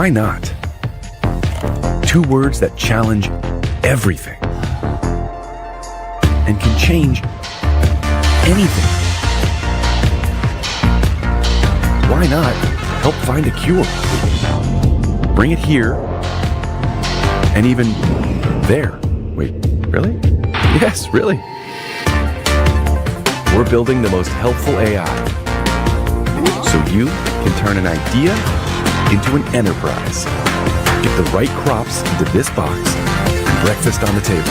Why not? Two words that challenge everything and can change anything. Why not help find a cure? Bring it here and even there. Wait, really? Yes, really. We're building the most helpful AI so you can turn an idea into an enterprise. Get the right crops into this box and breakfast on the table.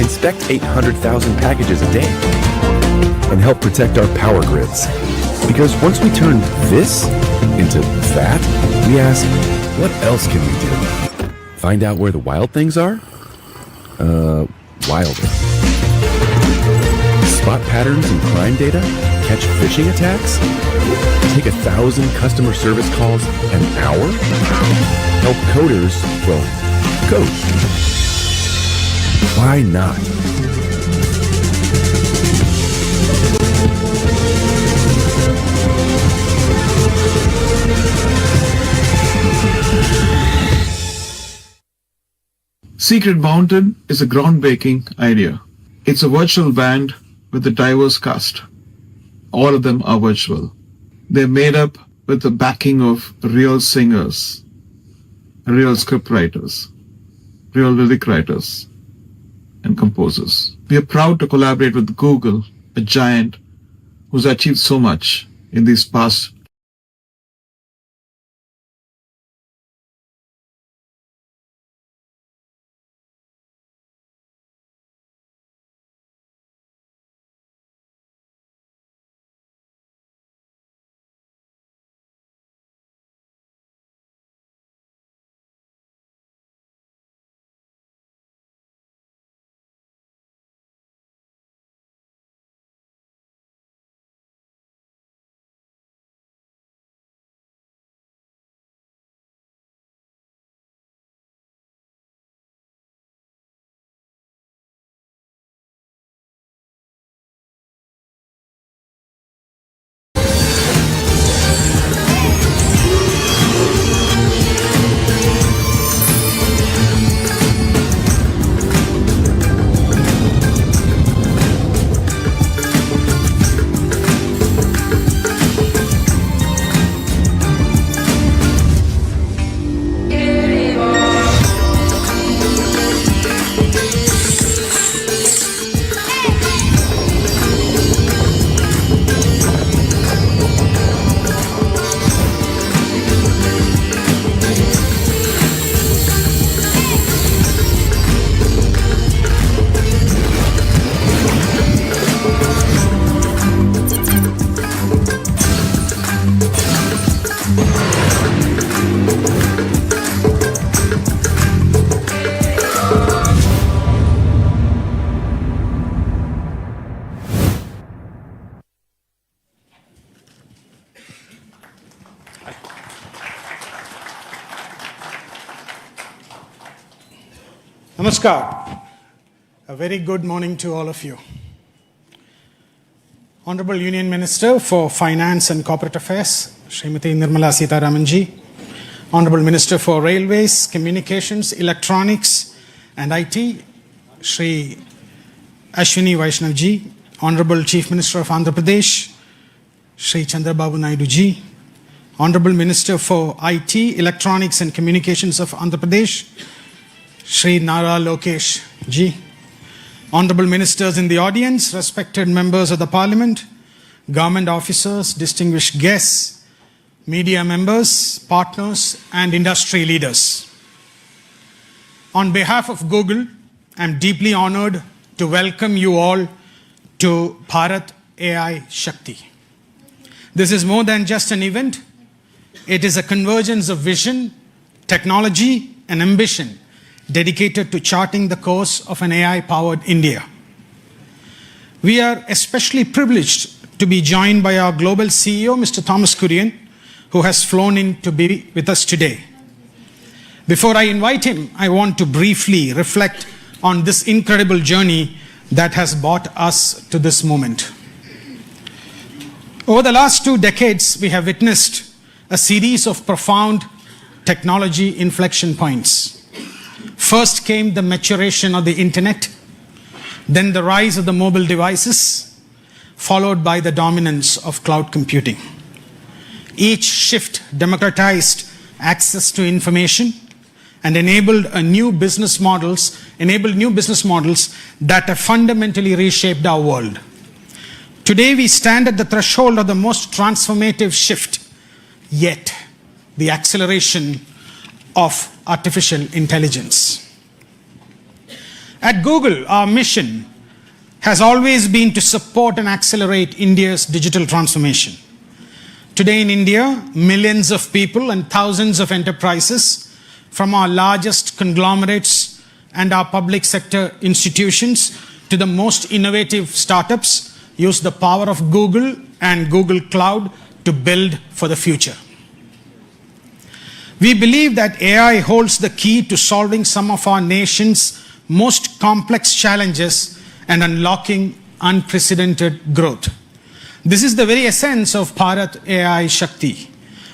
Inspect 800,000 packages a day and help protect our power grids. Because once we turn this into that, we ask, what else can we do? Find out where the wild things are? Wilder. Spot patterns in crime data? Catch phishing attacks? Take 1,000 customer service calls an hour? Help coders, well, code. Why not? Secret Mountain is a groundbreaking idea. It's a virtual band with a diverse cast. All of them are virtual. They're made up with the backing of real singers, real script writers, real lyric writers, and composers. We are proud to collaborate with Google, a giant who's achieved so much in these past Namaskar. A very good morning to all of you. Honorable Union Minister for Finance and Corporate Affairs, Srimati Nirmala Sitharamanji. Honorable Minister for Railways, Communications, Electronics and IT, Shri Ashwini Vaishnavji. Honorable Chief Minister of Andhra Pradesh, Shri Chandrababu Naidu ji. Honorable Minister for IT, Electronics and Communications of Andhra Pradesh, Shri Nara Lokesh ji. Honorable Ministers in the audience, respected members of the Parliament, government officers, distinguished guests, media members, partners, and industry leaders. On behalf of Google, I'm deeply honored to welcome you all to Bharat AI Shakti. This is more than just an event. It is a convergence of vision, technology, and ambition dedicated to charting the course of an AI-powered India. We are especially privileged to be joined by our global CEO, Mr. Thomas Kurian, who has flown in to be with us today. Before I invite him, I want to briefly reflect on this incredible journey that has brought us to this moment. Over the last 2 decades, we have witnessed a series of profound technology inflection points. First came the maturation of the internet, then the rise of the mobile devices, followed by the dominance of cloud computing. Each shift democratized access to information and enabled new business models that have fundamentally reshaped our world. Today we stand at the threshold of the most transformative shift yet, the acceleration of artificial intelligence. At Google, our mission has always been to support and accelerate India's digital transformation. Today in India, millions of people and thousands of enterprises, from our largest conglomerates and our public sector institutions to the most innovative startups, use the power of Google and Google Cloud to build for the future. We believe that AI holds the key to solving some of our nation's most complex challenges and unlocking unprecedented growth. This is the very essence of Bharat AI Shakti,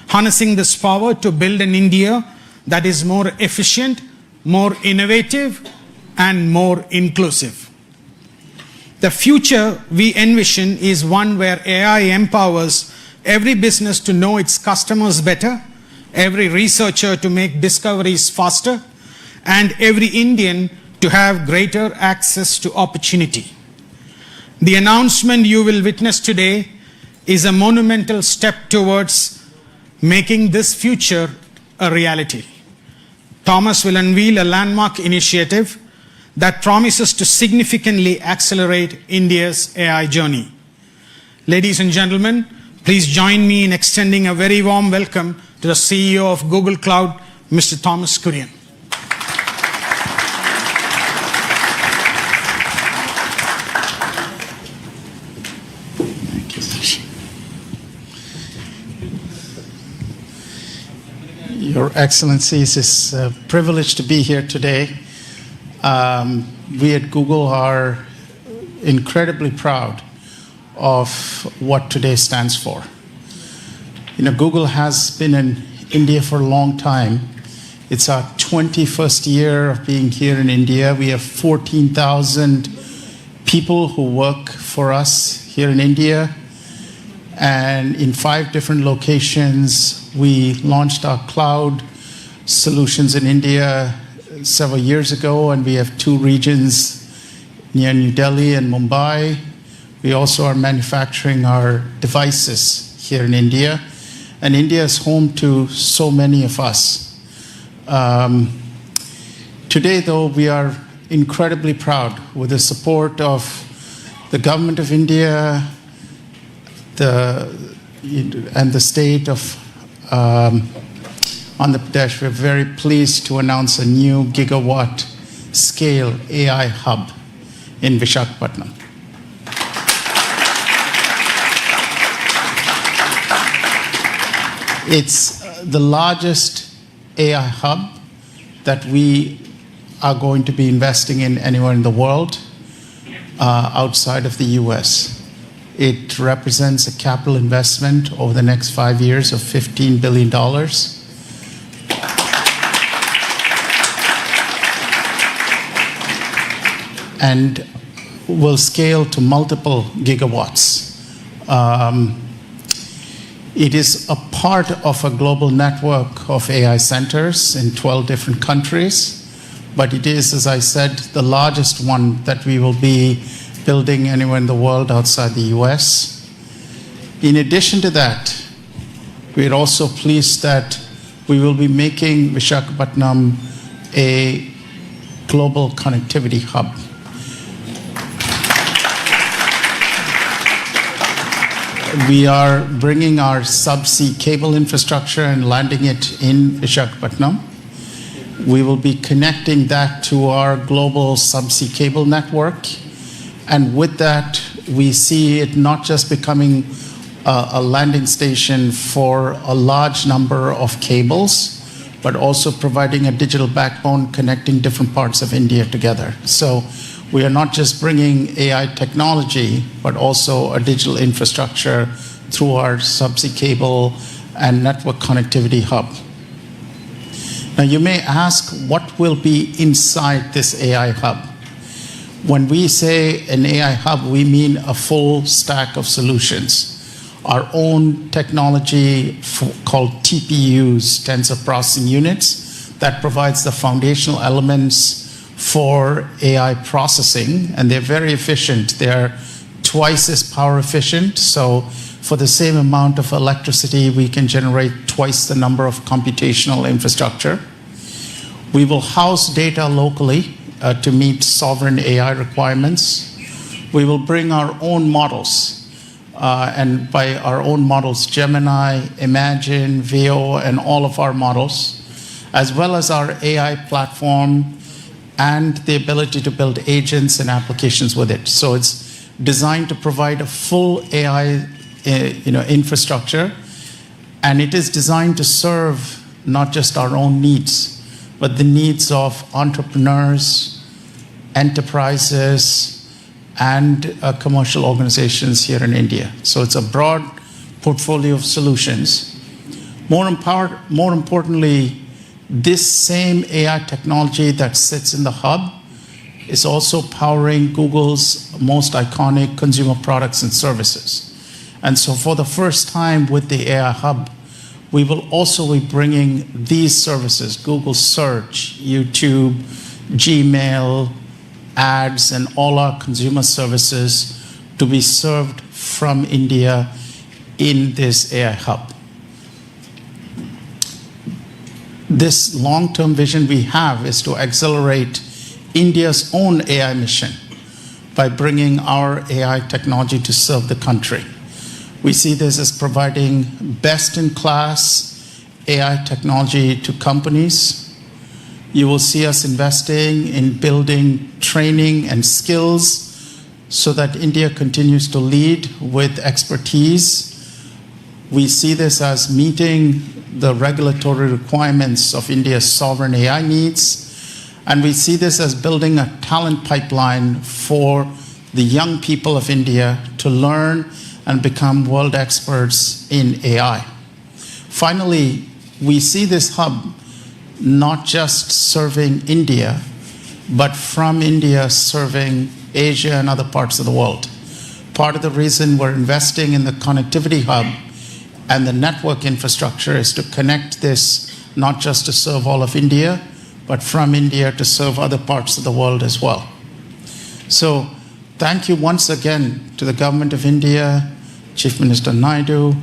harnessing this power to build an India that is more efficient, more innovative, and more inclusive. The future we envision is one where AI empowers every business to know its customers better, every researcher to make discoveries faster, and every Indian to have greater access to opportunity. The announcement you will witness today is a monumental step towards making this future a reality. Thomas will unveil a landmark initiative that promises to significantly accelerate India's AI journey. Ladies and gentlemen, please join me in extending a very warm welcome to the CEO of Google Cloud, Mr. Thomas Kurian. Your Excellencies, it's a privilege to be here today. We at Google are incredibly proud of what today stands for. Google has been in India for a long time. It's our 21st year of being here in India. We have 14,000 people who work for us here in India. And in 5 different locations, we launched our cloud solutions in India several years ago, and we have 2 regions near New Delhi and Mumbai. We also are manufacturing our devices here in India, and India is home to so many of us. Today, though, we are incredibly proud with the support of the government of India and the state of Andhra Pradesh. We're very pleased to announce a new gigawatt scale AI hub in Visakhapatnam. It's the largest AI hub that we are going to be investing in anywhere in the world outside of the US. It represents a capital investment over the next 5 years of $15 billion. And will scale to multiple gigawatts. It is a part of a global network of AI centers in 12 different countries, but it is, as I said, the largest one that we will be building anywhere in the world outside the US. In addition to that, we're also pleased that we will be making Visakhapatnam a global connectivity hub. We are bringing our subsea cable infrastructure and landing it in Visakhapatnam. We will be connecting that to our global subsea cable network. And with that, we see it not just becoming a landing station for a large number of cables, but also providing a digital backbone connecting different parts of India together. So we are not just bringing AI technology, but also a digital infrastructure through our subsea cable and network connectivity hub. Now you may ask, what will be inside this AI hub? When we say an AI hub, we mean a full stack of solutions. Our own technology called TPUs, tensor processing units, that provides the foundational elements for AI processing, and they're very efficient. They're twice as power efficient, so for the same amount of electricity, we can generate twice the number of computational infrastructure. We will house data locally to meet sovereign AI requirements. We will bring our own models, and by our own models, Gemini, Imagine, Veo, and all of our models, as well as our AI platform and the ability to build agents and applications with it. So it's designed to provide a full AI infrastructure, and it is designed to serve not just our own needs, but the needs of entrepreneurs, enterprises, and commercial organizations here in India. So it's a broad portfolio of solutions. More importantly, this same AI technology that sits in the hub is also powering Google's most iconic consumer products and services. And so for the first time with the AI hub, we will also be bringing these services, Google Search, YouTube, Gmail, ads, and all our consumer services to be served from India in this AI hub. This long-term vision we have is to accelerate India's own AI mission by bringing our AI technology to serve the country. We see this as providing best-in-class AI technology to companies. You will see us investing in building training and skills so that India continues to lead with expertise. We see this as meeting the regulatory requirements of India's sovereign AI needs. And we see this as building a talent pipeline for the young people of India to learn and become world experts in AI. Finally, we see this hub not just serving India, but from India serving Asia and other parts of the world. Part of the reason we're investing in the connectivity hub and the network infrastructure is to connect this not just to serve all of India, but from India to serve other parts of the world as well. So thank you once again to the government of India, Chief Minister Naidu,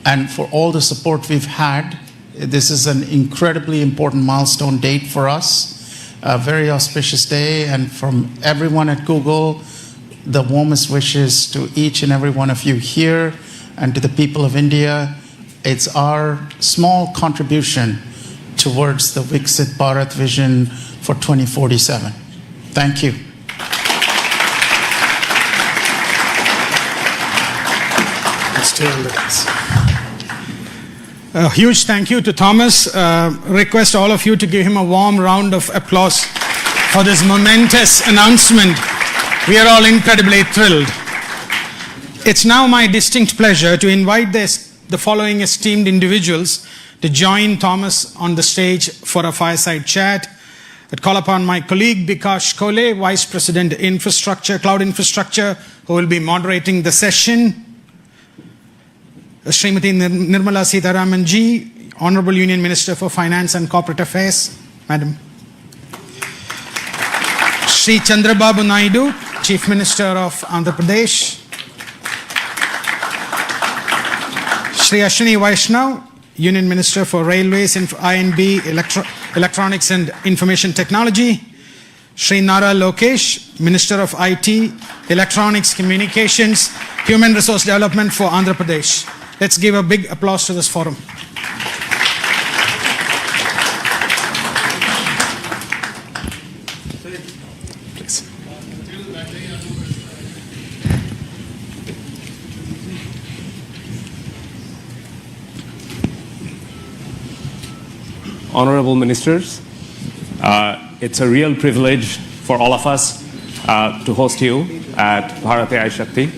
and for all the support we've had. This is an incredibly important milestone date for us, a very auspicious day, and from everyone at Google, the warmest wishes to each and every one of you here and to the people of India. It's our small contribution towards the Viksit Bharat vision for 2047. Thank you. Stay on the desk. A huge thank you to Thomas. Request all of you to give him a warm round of applause for this momentous announcement. We are all incredibly thrilled. It's now my distinct pleasure to invite the following esteemed individuals to join Thomas on the stage for a fireside chat. I'd call upon my colleague Bikash Kole, Vice President Infrastructure, Cloud Infrastructure, who will be moderating the session. Srimati Nirmala Sitharaman ji, Honorable Union Minister for Finance and Corporate Affairs, Madam. Shri Chandrababu Naidu, Chief Minister of Andhra Pradesh. Shri Ashwini Vaishnav, Union Minister for Railways, I&B, Electronics and Information Technology. Shri Nara Lokesh, Minister of IT, Electronics, Communications, Human Resource Development for Andhra Pradesh. Let's give a big applause to this forum. Please. Honorable Ministers, it's a real privilege for all of us to host you at Bharat AI Shakti,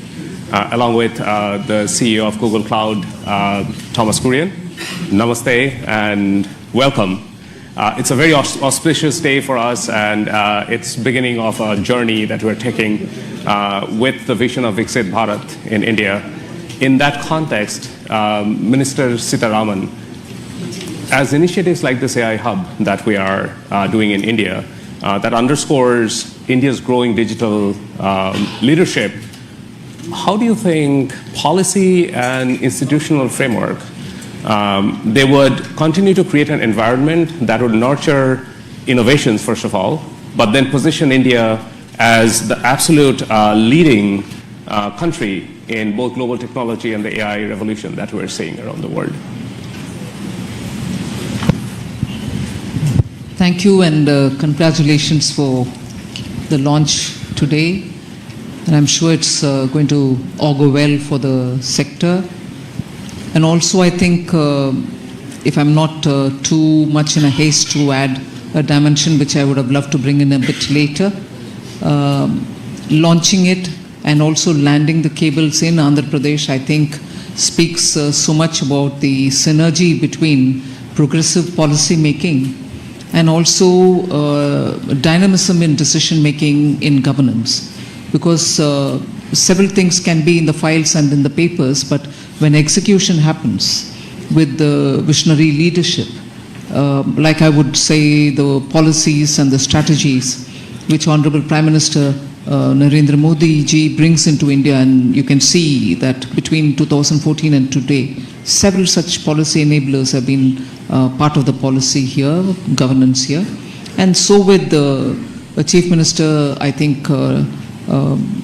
along with the CEO of Google Cloud, Thomas Kurian. Namaste and welcome. It's a very auspicious day for us, and it's beginning of a journey that we're taking with the vision of Viksit Bharat in India. In that context, Minister Sitaraman, as initiatives like this AI Hub that we are doing in India, that underscores India's growing digital leadership, how do you think policy and institutional framework they would continue to create an environment that would nurture innovations, first of all, but then position India as the absolute leading country in both global technology and the AI revolution that we're seeing around the world? Thank you, and congratulations for the launch today. And I'm sure it's going to augur well for the sector. And also, I think, if I'm not too much in a haste to add a dimension which I would have loved to bring in a bit later, launching it and also landing the cables in Andhra Pradesh, I think, speaks so much about the synergy between progressive policy making and also dynamism in decision making in governance. Because several things can be in the files and in the papers, but when execution happens with the visionary leadership, like I would say the policies and the strategies which Honorable Prime Minister Narendra Modi ji brings into India, and you can see that between 2014 and today, several such policy enablers have been part of the policy here, governance here. And so with the Chief Minister, I think,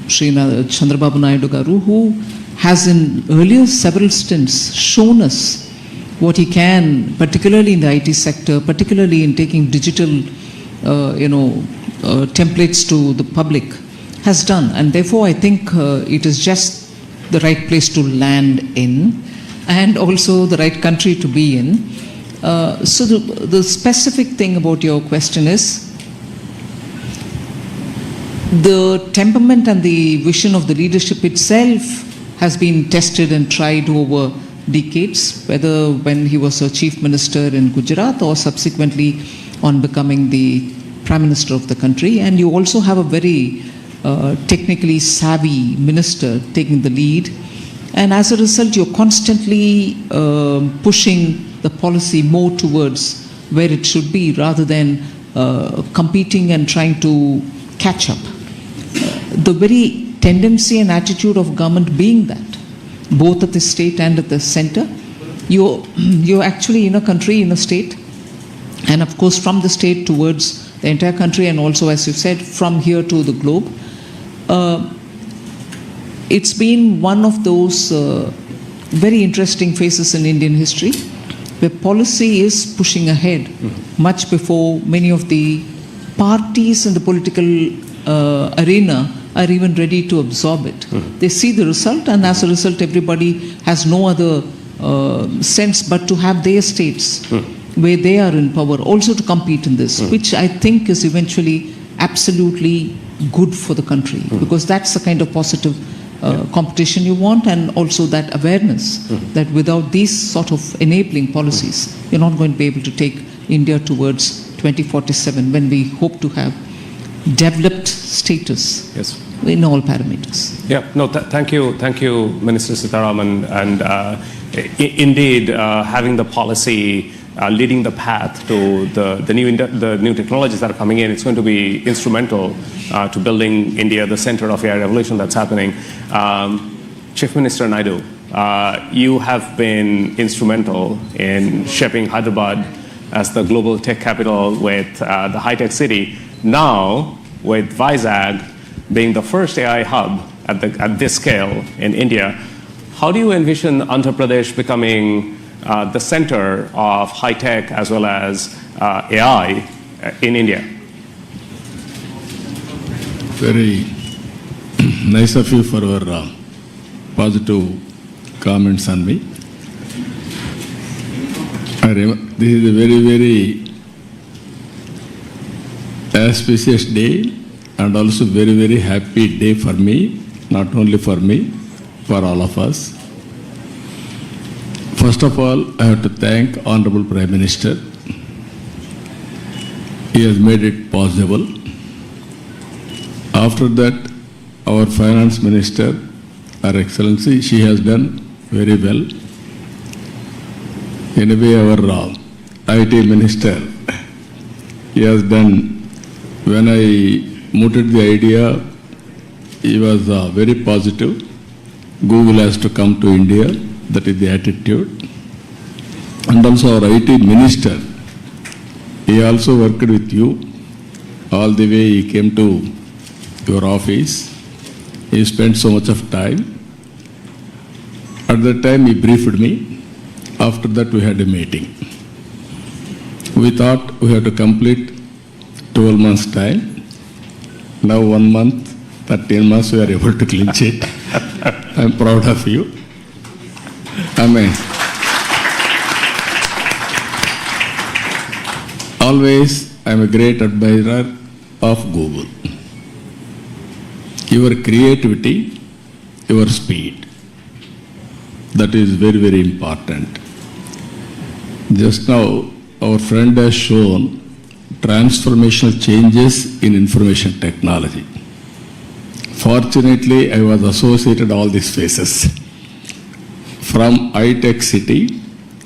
Shri Chandrababu Naidu Garu, who has in earlier several stints shown us what he can, particularly in the IT sector, particularly in taking digital, templates to the public, has done. And therefore, I think it is just the right place to land in, and also the right country to be in. So the specific thing about your question is, the temperament and the vision of the leadership itself has been tested and tried over decades, whether when he was a chief minister in Gujarat or subsequently on becoming the prime minister of the country. And you also have a very technically savvy minister taking the lead. And as a result, you're constantly pushing the policy more towards where it should be, rather than competing and trying to catch up. The very tendency and attitude of government being that, both at the state and at the center, you're actually in a country, in a state, and of course from the state towards the entire country, and also, as you said, from here to the globe. It's been one of those very interesting phases in Indian history, where policy is pushing ahead much before many of the parties in the political arena are even ready to absorb it. They see the result, and as a result, everybody has no other sense but to have their states where they are in power also to compete in this, which I think is eventually absolutely good for the country, because that's the kind of positive competition you want, and also that awareness that without these sort of enabling policies, you're not going to be able to take India towards 2047, when we hope to have developed status in all parameters. Yeah, no, thank you, Minister Sitaraman. And indeed, having the policy leading the path to the new technologies that are coming in, it's going to be instrumental to building India, the center of AI revolution that's happening. Chief Minister Naidu, you have been instrumental in shaping Hyderabad as the global tech capital with the high-tech city. Now, with Vizag being the first AI hub at this scale in India, how do you envision Andhra Pradesh becoming the center of high-tech as well as AI in India? Very nice of you for your positive comments on me. This is a very, very auspicious day, and also very, very happy day for me, not only for me, for all of us. First of all, I have to thank Honorable Prime Minister he has made it possible. After that, our finance minister, Her Excellency, she has done very well. Anyway, our IT minister, he has done, when I mooted the idea, he was very positive. Google has to come to India, that is the attitude. And also our IT minister, he also worked with you. All the way he came to your office. He spent so much of time. At that time he briefed me. After that we had a meeting. We thought we had to complete 12 months time. Now 1 month, 13 months we are able to clinch it. I am proud of you. Amen. Always I am a great admirer of Google. Your creativity, your speed. That is very, very important. Just now, our friend has shown transformational changes in information technology. Fortunately, I was associated all these phases. From iTech City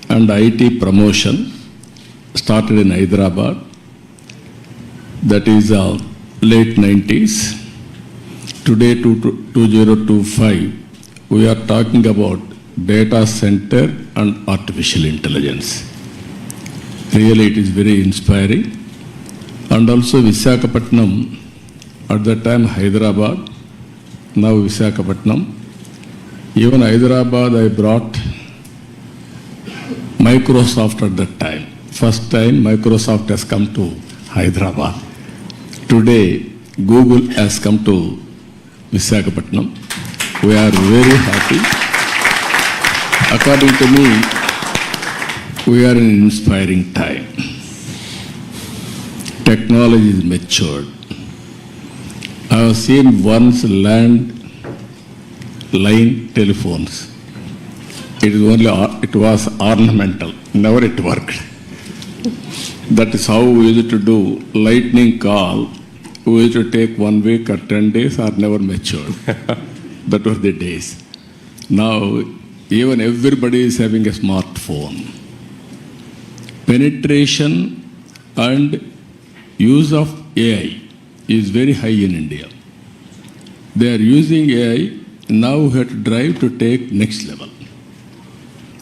and IT promotion, started in Hyderabad, that is late 90s. Today, 2025, we are talking about data center and artificial intelligence. Really, it is very inspiring. And also Visakhapatnam, at that time Hyderabad, now Visakhapatnam. Even Hyderabad, I brought Microsoft at that time. First time Microsoft has come to Hyderabad. Today, Google has come to Visakhapatnam. We are very happy. According to me, we are in an inspiring time. Technology is matured. I have seen once land line telephones. It was ornamental. Never it worked. That is how we used to do lightning call. We used to take 1 week or 10 days or never matured. That were the days. Now, even everybody is having a smartphone. Penetration and use of AI is very high in India. They are using AI, now we have to drive to take next level.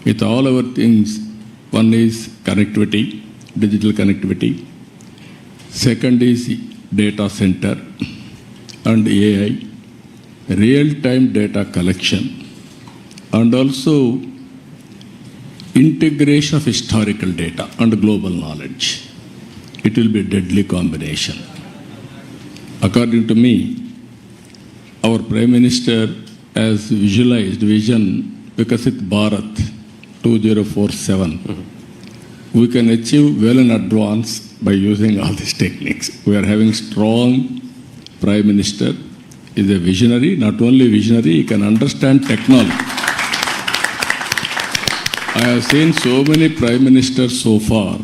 With all our things, one is connectivity, digital connectivity. Second is data center and AI, real-time data collection, and also integration of historical data and global knowledge. It will be a deadly combination. According to me, our Prime Minister has visualized vision Viksit Bharat 2047. We can achieve well in advance by using all these techniques. We are having strong Prime Minister, is a visionary, not only visionary, he can understand technology. I have seen so many Prime Ministers so far.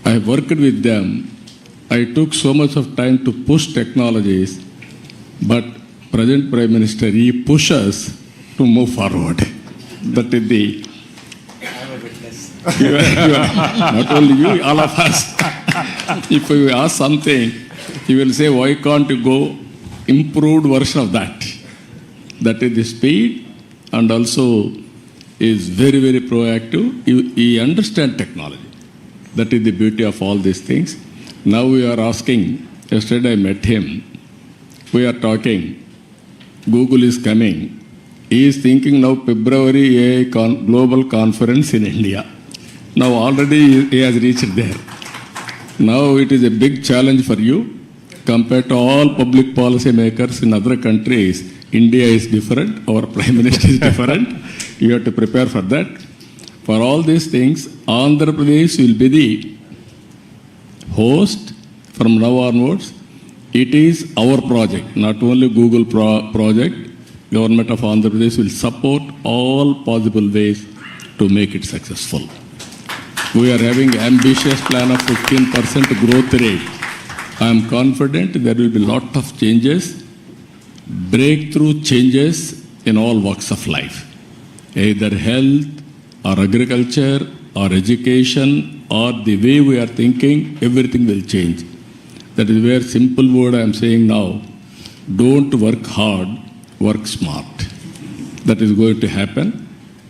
I have worked with them. I took so much of time to push technologies, but present Prime Minister, he pushes to move forward. That is the... not only you, all of us. If you ask something, he will say, why can't you go improved version of that? That is the speed, and also is very, very proactive. He understands technology. That is the beauty of all these things. Now we are asking, yesterday I met him, we are talking, Google is coming. He is thinking now February AI global conference in India. Now already he has reached there. Now it is a big challenge for you. Compared to all public policy makers in other countries, India is different, our Prime Minister is different. You have to prepare for that. For all these things, Andhra Pradesh will be the host from now onwards. It is our project, not only Google project. Government of Andhra Pradesh will support all possible ways to make it successful. We are having ambitious plan of 15% growth rate. I am confident there will be lot of changes, breakthrough changes in all walks of life, either health or agriculture or education or the way we are thinking, everything will change. That is where simple word I am saying now, don't work hard, work smart. That is going to happen.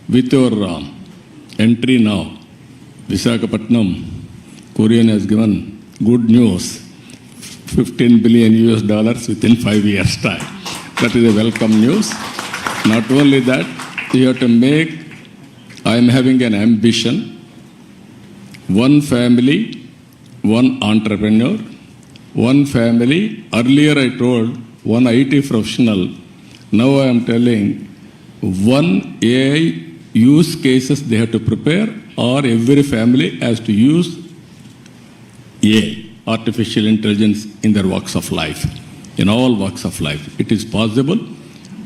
With your entry now, Visakhapatnam, Korean has given good news, $15 billion within 5 years' time. That is a welcome news. Not only that, you have to make, I am having an ambition, one family, one entrepreneur, one family. Earlier I told one IT professional. Now I am telling one AI use cases they have to prepare, or every family has to use AI, artificial intelligence, in their walks of life, in all walks of life. It is possible,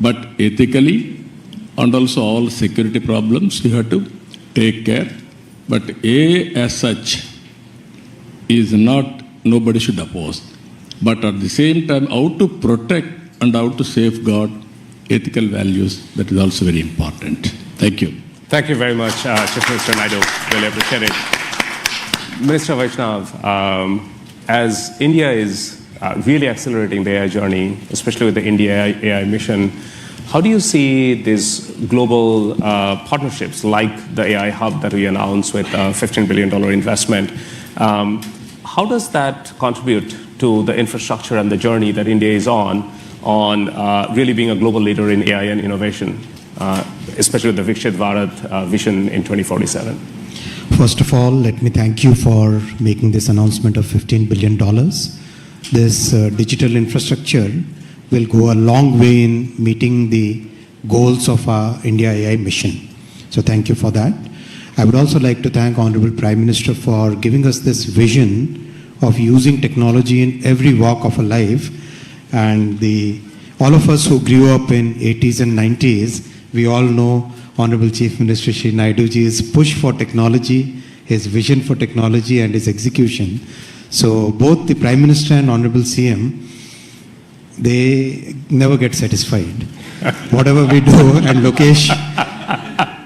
but ethically and also all security problems you have to take care. But AI as such is not, nobody should oppose. But at the same time, how to protect and how to safeguard ethical values, that is also very important. Thank you. Thank you very much, Chief Minister Naidu. Really appreciate it. Minister Vaishnav, as India is really accelerating the AI journey, especially with the India AI mission, how do you see these global partnerships like the AI hub that we announced with a $15 billion investment? How does that contribute to the infrastructure and the journey that India is on really being a global leader in AI and innovation, especially with the Viksit Bharat vision in 2047? First of all, let me thank you for making this announcement of $15 billion. This digital infrastructure will go a long way in meeting the goals of our India AI mission. So thank you for that. I would also like to thank Honorable Prime Minister for giving us this vision of using technology in every walk of our life. And all of us who grew up in 80s and 90s, we all know Honorable Chief Minister Shri Naiduji's push for technology, his vision for technology and his execution. So both the Prime Minister and Honorable CM, they never get satisfied. Whatever we do, and Lokesh,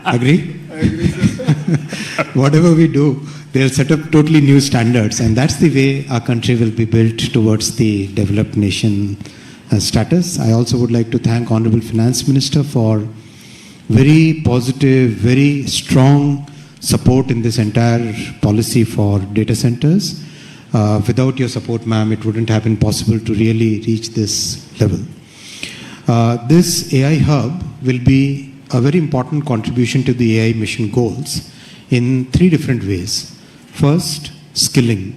agree? I agree, sir. Whatever we do, they'll set up totally new standards, and that's the way our country will be built towards the developed nation status. I also would like to thank Honorable Finance Minister for very positive, very strong support in this entire policy for data centers. Without your support, ma'am, it wouldn't have been possible to really reach this level. This AI hub will be a very important contribution to the AI mission goals in 3 different ways. First, skilling.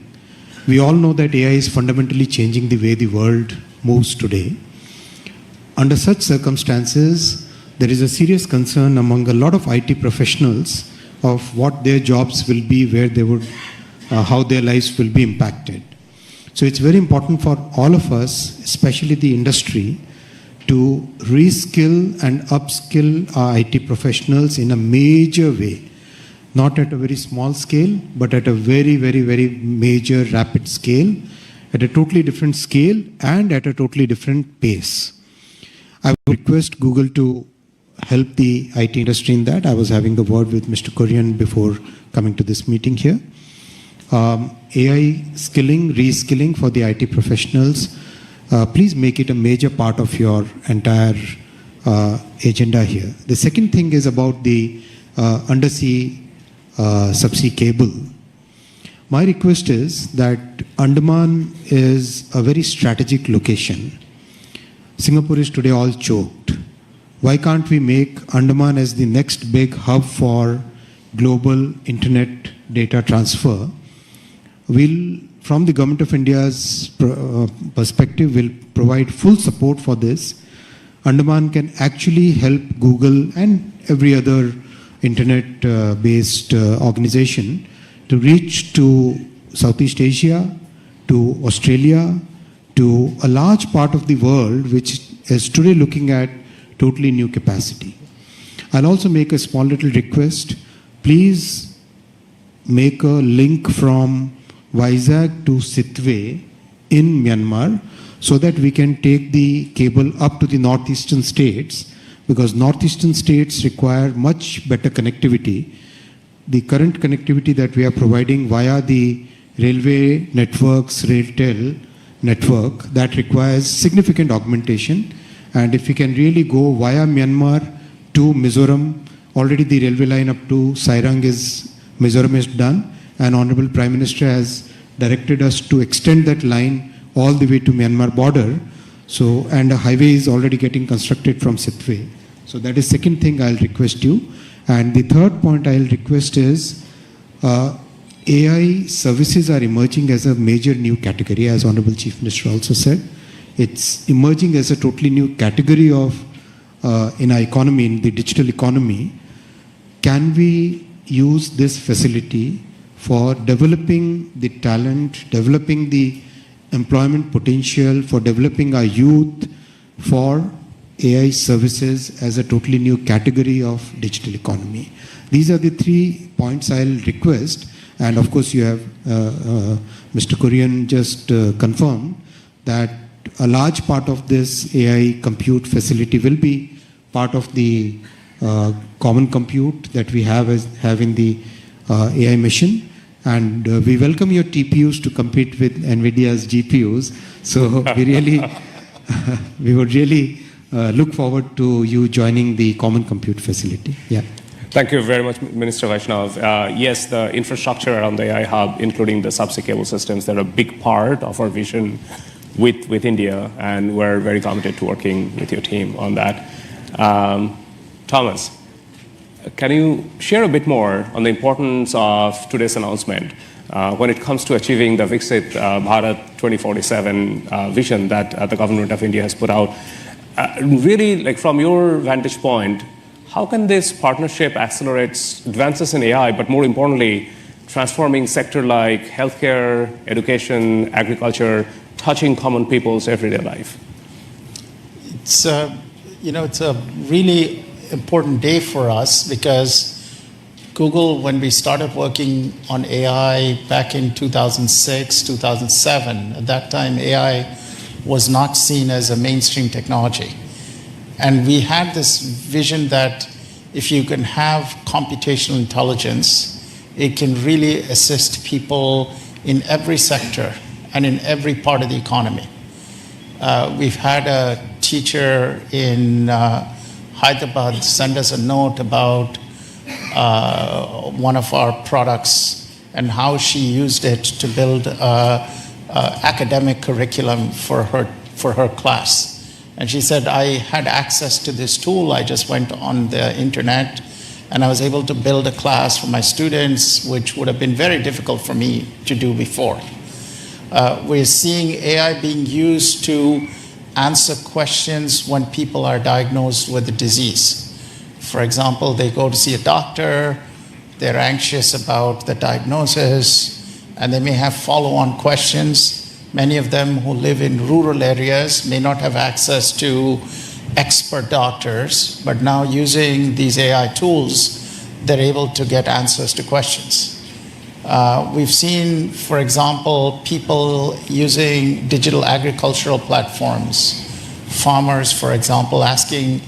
We all know that AI is fundamentally changing the way the world moves today. Under such circumstances, there is a serious concern among a lot of IT professionals of what their jobs will be, where they would, how their lives will be impacted. So it's very important for all of us, especially the industry, to reskill and upskill our IT professionals in a major way. Not at a very small scale, but at a very, very, very major, rapid scale, at a totally different scale and at a totally different pace. I would request Google to help the IT industry in that. I was having a word with Mr. Korean before coming to this meeting here. AI skilling, reskilling for the IT professionals, please make it a major part of your entire agenda here. The second thing is about the undersea subsea cable. My request is that Andaman is a very strategic location. Singapore is today all choked. Why can't we make Andaman as the next big hub for global internet data transfer? We'll, from the Government of India's perspective, will provide full support for this. Andaman can actually help Google and every other internet-based organization to reach to Southeast Asia, to Australia, to a large part of the world which is today looking at totally new capacity. I'll also make a small little request. Please make a link from Vizag to Sitwe in Myanmar so that we can take the cable up to the northeastern states, because northeastern states require much better connectivity. The current connectivity that we are providing via the railway networks, RailTel network, that requires significant augmentation. And if we can really go via Myanmar to Mizoram, already the railway line up to Sairang Mizoram is done, and Honorable Prime Minister has directed us to extend that line all the way to Myanmar border. So, and a highway is already getting constructed from Sitwe. So that is second thing I'll request you. And the third point I'll request is AI services are emerging as a major new category, as Honorable Chief Minister also said. It's emerging as a totally new category of in our economy, in the digital economy. Can we use this facility for developing the talent, developing the employment potential, for developing our youth for AI services as a totally new category of digital economy? These are the 3 points I'll request. And of course, you have Mr. Korean just confirmed that a large part of this AI compute facility will be part of the common compute that we have in the AI mission. And we welcome your TPUs to compete with NVIDIA's GPUs. So we would really look forward to you joining the common compute facility. Yeah. Thank you very much, Minister Vaishnav. Yes, the infrastructure around the AI hub, including the subsea cable systems, they're a big part of our vision with India, and we're very committed to working with your team on that. Thomas, can you share a bit more on the importance of today's announcement when it comes to achieving the Viksit Bharat 2047 vision that the government of India has put out? Really, like from your vantage point, how can this partnership accelerate advances in AI, but more importantly, transforming sector like healthcare, education, agriculture, touching common people's everyday life? It's a really important day for us because Google, when we started working on AI back in 2006, 2007, at that time AI was not seen as a mainstream technology. And we had this vision that if you can have computational intelligence, it can really assist people in every sector and in every part of the economy. We've had a teacher in Hyderabad send us a note about one of our products and how she used it to build an academic curriculum for her class. And she said, I had access to this tool. I just went on the internet and I was able to build a class for my students, which would have been very difficult for me to do before. We're seeing AI being used to answer questions when people are diagnosed with a disease. For example, they go to see a doctor, they're anxious about the diagnosis, and they may have follow-on questions. Many of them who live in rural areas may not have access to expert doctors, but now using these AI tools, they're able to get answers to questions. We've seen, for example, people using digital agricultural platforms, farmers, for example, asking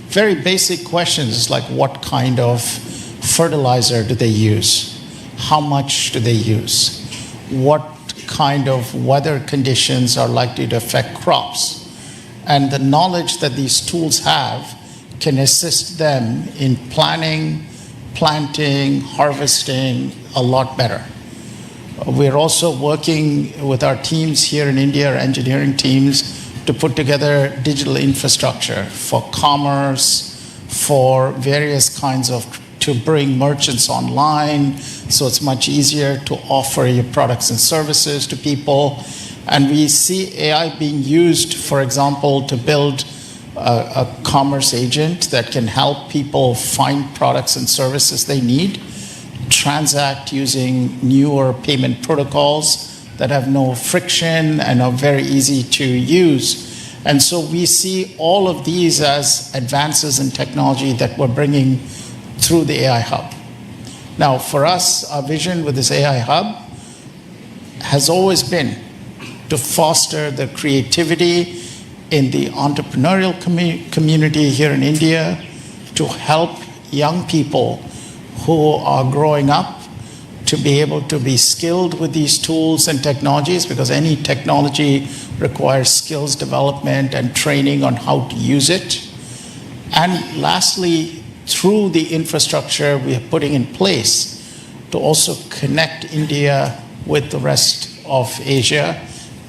very basic questions like what kind of fertilizer do they use? How much do they use? What kind of weather conditions are likely to affect crops? And the knowledge that these tools have can assist them in planning, planting, harvesting a lot better. We're also working with our teams here in India, our engineering teams, to put together digital infrastructure for commerce, for various kinds of, to bring merchants online, so it's much easier to offer your products and services to people. And we see AI being used, for example, to build a commerce agent that can help people find products and services they need, transact using newer payment protocols that have no friction and are very easy to use. And so we see all of these as advances in technology that we're bringing through the AI Hub. Now, for us, our vision with this AI hub has always been to foster the creativity in the entrepreneurial community here in India, to help young people who are growing up to be able to be skilled with these tools and technologies, because any technology requires skills development and training on how to use it. And lastly, through the infrastructure we are putting in place to also connect India with the rest of Asia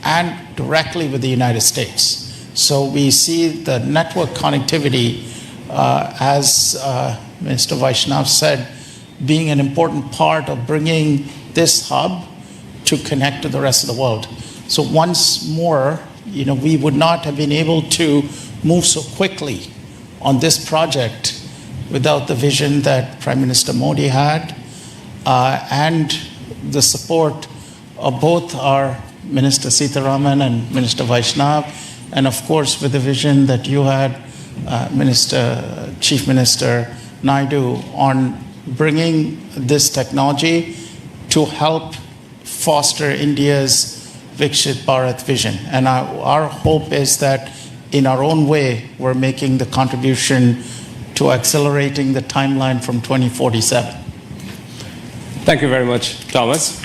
and directly with the United States. So we see the network connectivity, as Mr. Vaishnav said, being an important part of bringing this hub to connect to the rest of the world. So once more, we would not have been able to move so quickly on this project without the vision that Prime Minister Modi had, and the support of both our Minister Sitaraman and Minister Vaishnav, and of course with the vision that you had, Chief Minister Naidu, on bringing this technology to help foster India's Viksit Bharat vision. And our hope is that in our own way, we're making the contribution to accelerating the timeline from 2047. Thank you very much, Thomas.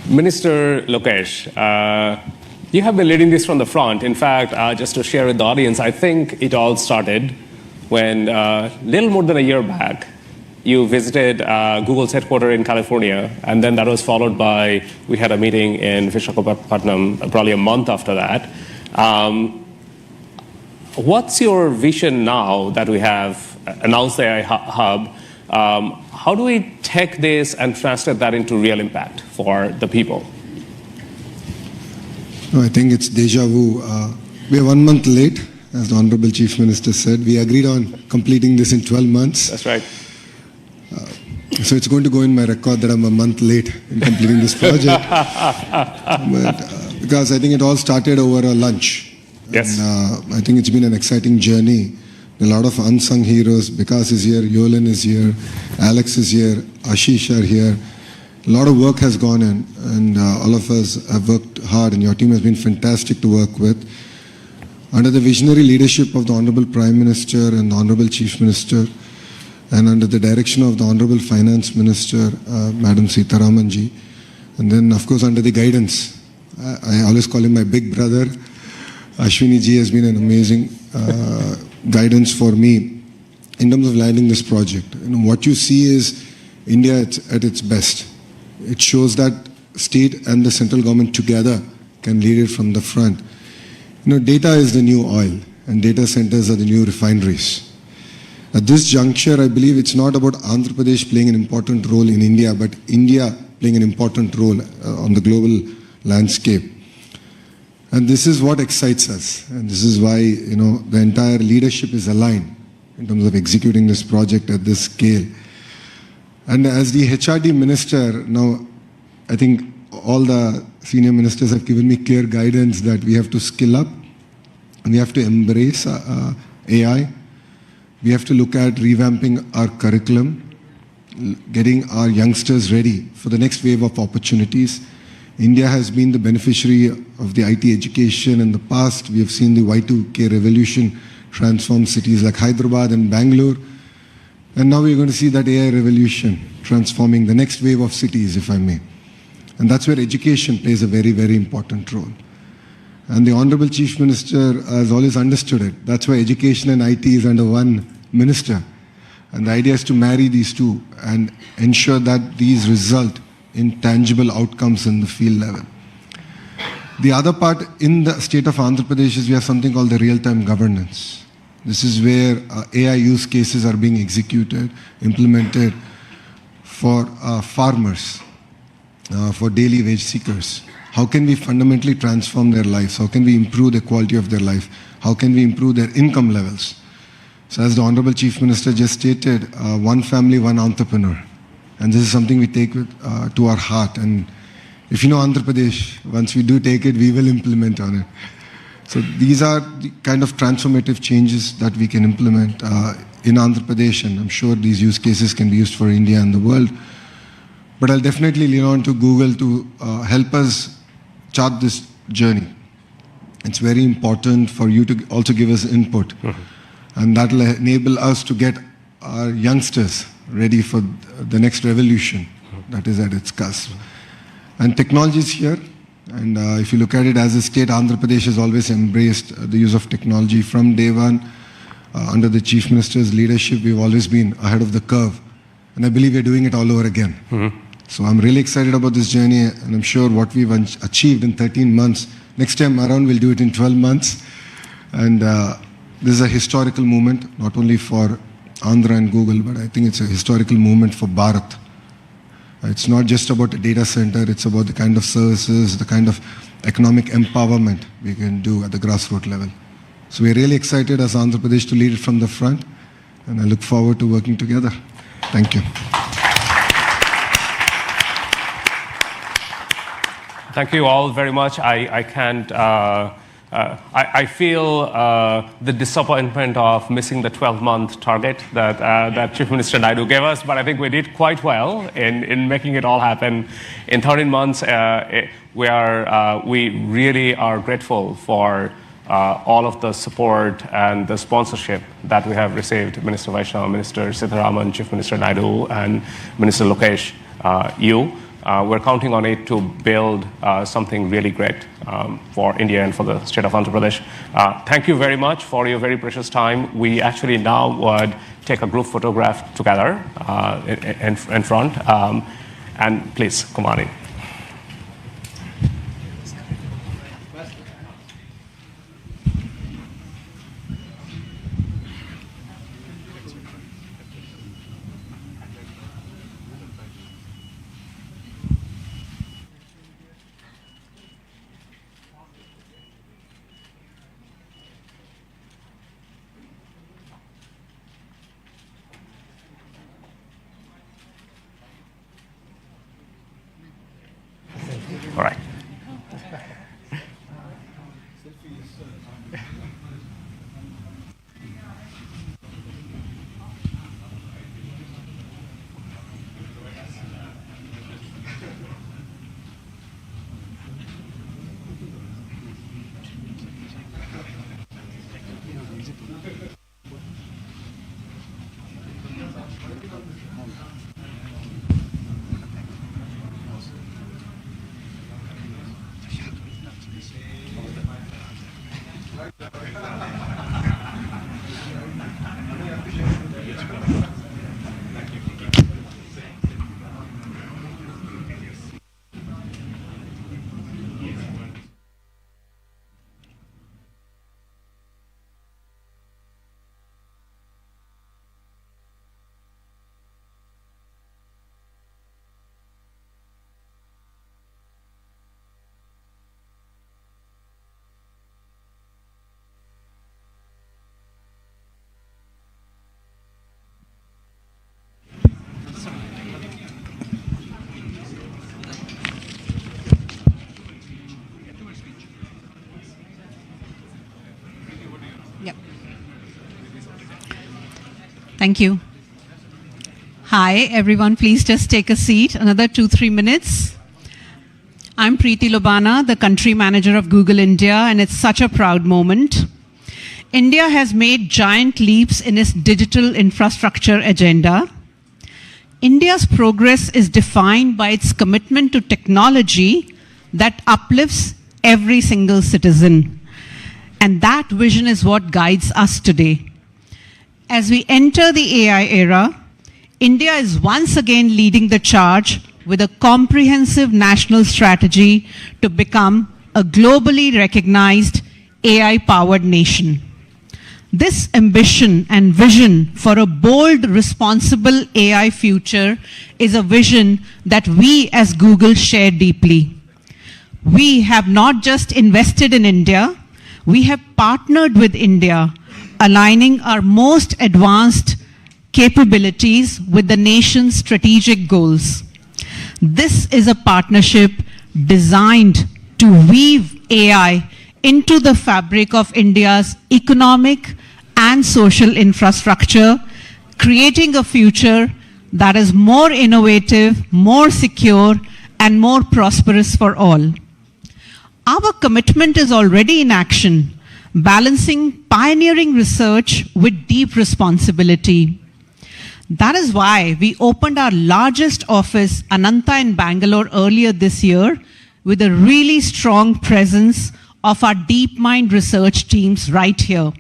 Minister Lokesh, you have been leading this from the front. In fact, just to share with the audience, I think it all started when little more than a year back, you visited Google's headquarters in California, and then that was followed by, we had a meeting in Visakhapatnam probably a month after that. What's your vision now that we have announced the AI hub? How do we take this and translate that into real impact for the people? No, I think it's deja vu. We are 1 month late, as the Honorable Chief Minister said. We agreed on completing this in 12 months. That's right. So it's going to go in my record that I'm a month late in completing this project. Because I think it all started over a lunch. Yes. And, I think it's been an exciting journey. A lot of unsung heroes. Vikas is here, Yolan is here, Alex is here, Ashish are here. A lot of work has gone in, and all of us have worked hard, and your team has been fantastic to work with. Under the visionary leadership of the Honorable Prime Minister and the Honorable Chief Minister, and under the direction of the Honorable Finance Minister, Madam Sitaraman ji, and then of course under the guidance, I always call him my big brother, Ashwini ji has been an amazing guidance for me in terms of landing this project. What you see is India at its best. It shows that state and the central government together can lead it from the front. Data is the new oil, and data centers are the new refineries. At this juncture, I believe it's not about Andhra Pradesh playing an important role in India, but India playing an important role on the global landscape. And this is what excites us. And this is why, the entire leadership is aligned in terms of executing this project at this scale. And as the HRD minister, now I think all the senior ministers have given me clear guidance that we have to skill up, and we have to embrace AI. We have to look at revamping our curriculum, getting our youngsters ready for the next wave of opportunities. India has been the beneficiary of the IT education in the past. We have seen the Y2K revolution transform cities like Hyderabad and Bangalore. And now we're going to see that AI revolution transforming the next wave of cities, if I may. And that's where education plays a very, very important role. And the Honorable Chief Minister has always understood it. That's why education and IT is under one minister. And the idea is to marry these two and ensure that these result in tangible outcomes in the field level. The other part in the state of Andhra Pradesh is we have something called the real-time governance. This is where AI use cases are being executed, implemented for farmers, for daily wage seekers. How can we fundamentally transform their lives? How can we improve the quality of their life? How can we improve their income levels? So as the Honorable Chief Minister just stated, one family, one entrepreneur. And this is something we take to our heart. And if you know Andhra Pradesh, once we do take it, we will implement on it. So these are the kind of transformative changes that we can implement in Andhra Pradesh, and I'm sure these use cases can be used for India and the world. But I'll definitely lean on to Google to help us chart this journey. It's very important for you to also give us input. And that will enable us to get our youngsters ready for the next revolution that is at its cusp. And technology is here. And if you look at it as a state, Andhra Pradesh has always embraced the use of technology from day one. Under the Chief Minister's leadership, we've always been ahead of the curve. And I believe we're doing it all over again. So I'm really excited about this journey, and I'm sure what we've achieved in 13 months, next time around we'll do it in 12 months. And this is a historical moment, not only for Andhra and Google, but I think it's a historical moment for Bharat. It's not just about a data center, it's about the kind of services, the kind of economic empowerment we can do at the grassroots level. So we're really excited as Andhra Pradesh to lead it from the front, and I look forward to working together. Thank you. Thank you all very much. I can't, I feel the disappointment of missing the 12-month target that Chief Minister Naidu gave us, but I think we did quite well in making it all happen. In 13 months, we really are grateful for all of the support and the sponsorship that we have received. Minister Vaishnav, Minister Sitharaman, Chief Minister Naidu, and Minister Lokesh, you. We're counting on it to build something really great for India and for the state of Andhra Pradesh. Thank you very much for your very precious time. We actually now would take a group photograph together in front. And please, come on in. All right. Thank you. Hi, everyone. Please just take a seat. Another 2-3 minutes. I'm Preeti Lobana, the country manager of Google India, and it's such a proud moment. India has made giant leaps in its digital infrastructure agenda. India's progress is defined by its commitment to technology that uplifts every single citizen. And that vision is what guides us today. As we enter the AI era, India is once again leading the charge with a comprehensive national strategy to become a globally recognized AI-powered nation. This ambition and vision for a bold, responsible AI future is a vision that we as Google share deeply. We have not just invested in India, we have partnered with India, aligning our most advanced capabilities with the nation's strategic goals. This is a partnership designed to weave AI into the fabric of India's economic and social infrastructure creating a future that is more innovative, more secure, and more prosperous for all. Our commitment is already in action, balancing pioneering research with deep responsibility. That is why we opened our largest office, Ananta in Bangalore, earlier this year, with a really strong presence of our DeepMind research teams right here.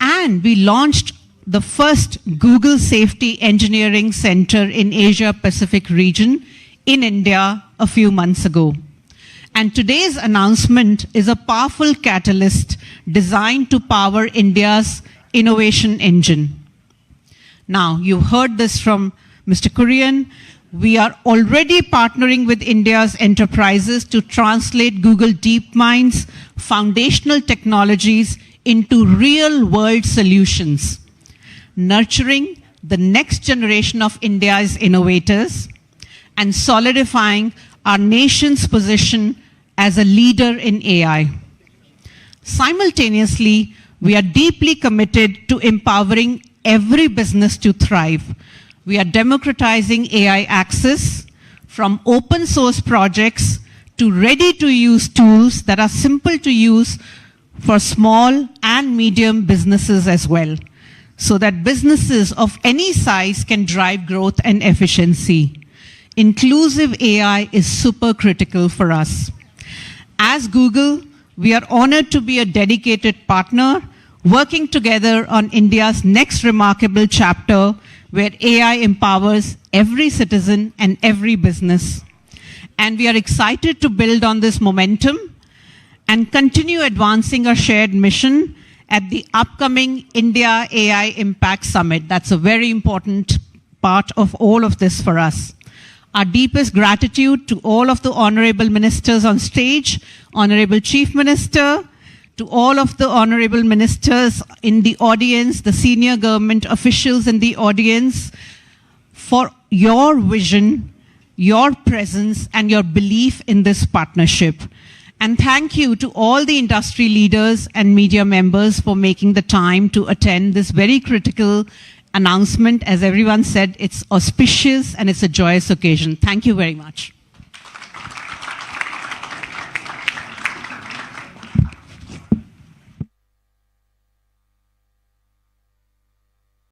And we launched the first Google Safety Engineering Center in Asia Pacific region in India a few months ago. And today's announcement is a powerful catalyst designed to power India's innovation engine. Now, you've heard this from Mr. Kurian. We are already partnering with India's enterprises to translate Google DeepMind's foundational technologies into real-world solutions, nurturing the next generation of India's innovators and solidifying our nation's position as a leader in AI. Simultaneously, we are deeply committed to empowering every business to thrive. We are democratizing AI access from open source projects to ready-to-use tools that are simple to use for small and medium businesses as well, so that businesses of any size can drive growth and efficiency. Inclusive AI is super critical for us. As Google, we are honored to be a dedicated partner working together on India's next remarkable chapter where AI empowers every citizen and every business. And we are excited to build on this momentum and continue advancing our shared mission at the upcoming India AI Impact Summit. That's a very important part of all of this for us. Our deepest gratitude to all of the honorable ministers on stage, Honorable Chief Minister, to all of the honorable ministers in the audience, the senior government officials in the audience, for your vision, your presence, and your belief in this partnership. And thank you to all the industry leaders and media members for making the time to attend this very critical announcement. As everyone said, it's auspicious and it's a joyous occasion. Thank you very much.